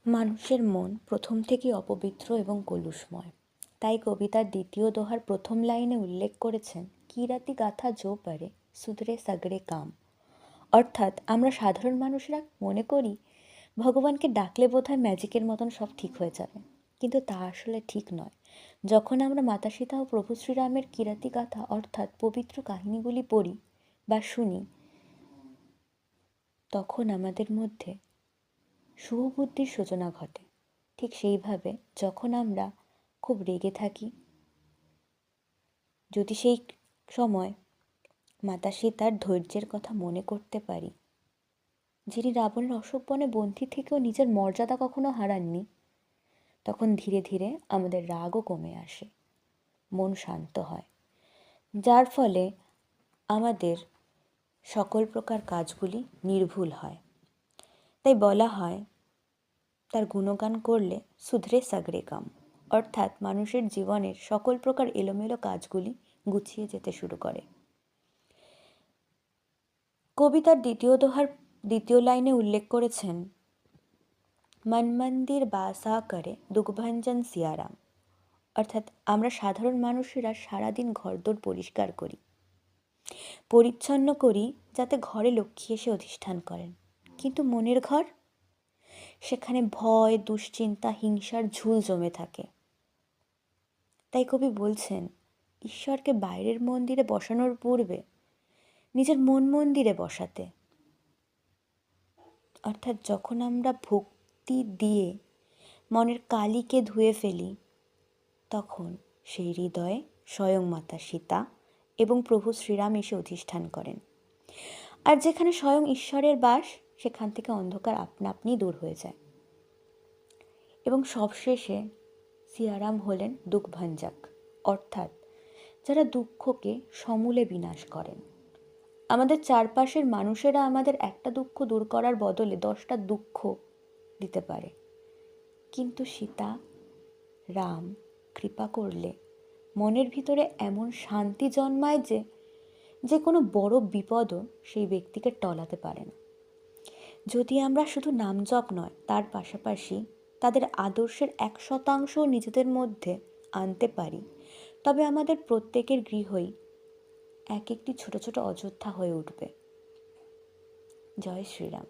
মানুষের মন প্রথম থেকেই অপবিত্র এবং কলুষময়। তাই কবিতার দ্বিতীয় দোহার প্রথম লাইনে উল্লেখ করেছেন, কিরাতি গাথা জো পারে সুধরে সাগরে কাম। অর্থাৎ আমরা সাধারণ মানুষরা মনে করি ভগবানকে ডাকলে বোধহয় ম্যাজিকের মতন সব ঠিক হয়ে যাবে, কিন্তু তা আসলে ঠিক নয়। যখন আমরা মাতা সীতা ও প্রভু শ্রীরামের কিরাতি গাথা অর্থাৎ পবিত্র কাহিনীগুলি পড়ি বা শুনি, তখন আমাদের মধ্যে শুভবুদ্ধির সূচনা ঘটে। ঠিক সেইভাবে যখন আমরা খুব রেগে থাকি, যদি সেই সময় মাতা সীতার ধৈর্যের কথা মনে করতে পারি, যিনি রাবণের অশোকবনে বন্দী থেকেও নিজের মর্যাদা কখনো হারাননি, তখন ধীরে ধীরে আমাদের রাগও কমে আসে, মন শান্ত হয়, যার ফলে আমাদের সকল প্রকার কাজগুলি নির্ভুল হয়। তাই বলা হয়, তার গুণগান করলে সুধরে সাগরে কাম, অর্থাৎ মানুষের জীবনের সকল প্রকার এলোমেলো কাজগুলি গুছিয়ে যেতে শুরু করে। কবিতার দ্বিতীয় দোহার দ্বিতীয় লাইনে উল্লেখ করেছেন, মন মন্দির বাসা করে দুঃখভঞ্জন সিয়ারাম। অর্থাৎ আমরা সাধারণ মানুষেরা সারাদিন ঘরদোর পরিষ্কার করি, পরিচ্ছন্ন করি, যাতে ঘরে লক্ষ্মী এসে অধিষ্ঠান করেন, কিন্তু মনের ঘর, সেখানে ভয়, দুশ্চিন্তা, হিংসার ঝুল জমে থাকে। তাই কবি বলছেন, ঈশ্বরকে বাইরের মন্দিরে বসানোর পূর্বে নিজের মন মন্দিরে বসাতে। অর্থাৎ যখন আমরা ভক্তি দিয়ে মনের কালিকে ধুয়ে ফেলি, তখন সেই হৃদয়ে স্বয়ং মাতা সীতা এবং প্রভু শ্রীরাম এসে অধিষ্ঠান করেন। আর যেখানে স্বয়ং ঈশ্বরের বাস, সেখান থেকে অন্ধকার আপনা আপনি দূর হয়ে যায়। এবং সবশেষে সিয়ারাম হলেন দুঃখভঞ্জক, অর্থাৎ যারা দুঃখকে সমূলে বিনাশ করেন। আমাদের চারপাশের মানুষেরা আমাদের একটা দুঃখ দূর করার বদলে 10টা দুঃখ দিতে পারে, কিন্তু সীতা রাম কৃপা করলে মনের ভিতরে এমন শান্তি জন্মায় যে কোনো বড় বিপদও সেই ব্যক্তিকে টলাতে পারে না। যদি আমরা শুধু নাম জপ নয়, তার পাশাপাশি তাদের আদর্শের 1% নিজেদের মধ্যে আনতে পারি, তবে আমাদের প্রত্যেকের গৃহই এক একটি ছোট ছোট অযোধ্যা হয়ে উঠবে। জয় শ্রীরাম।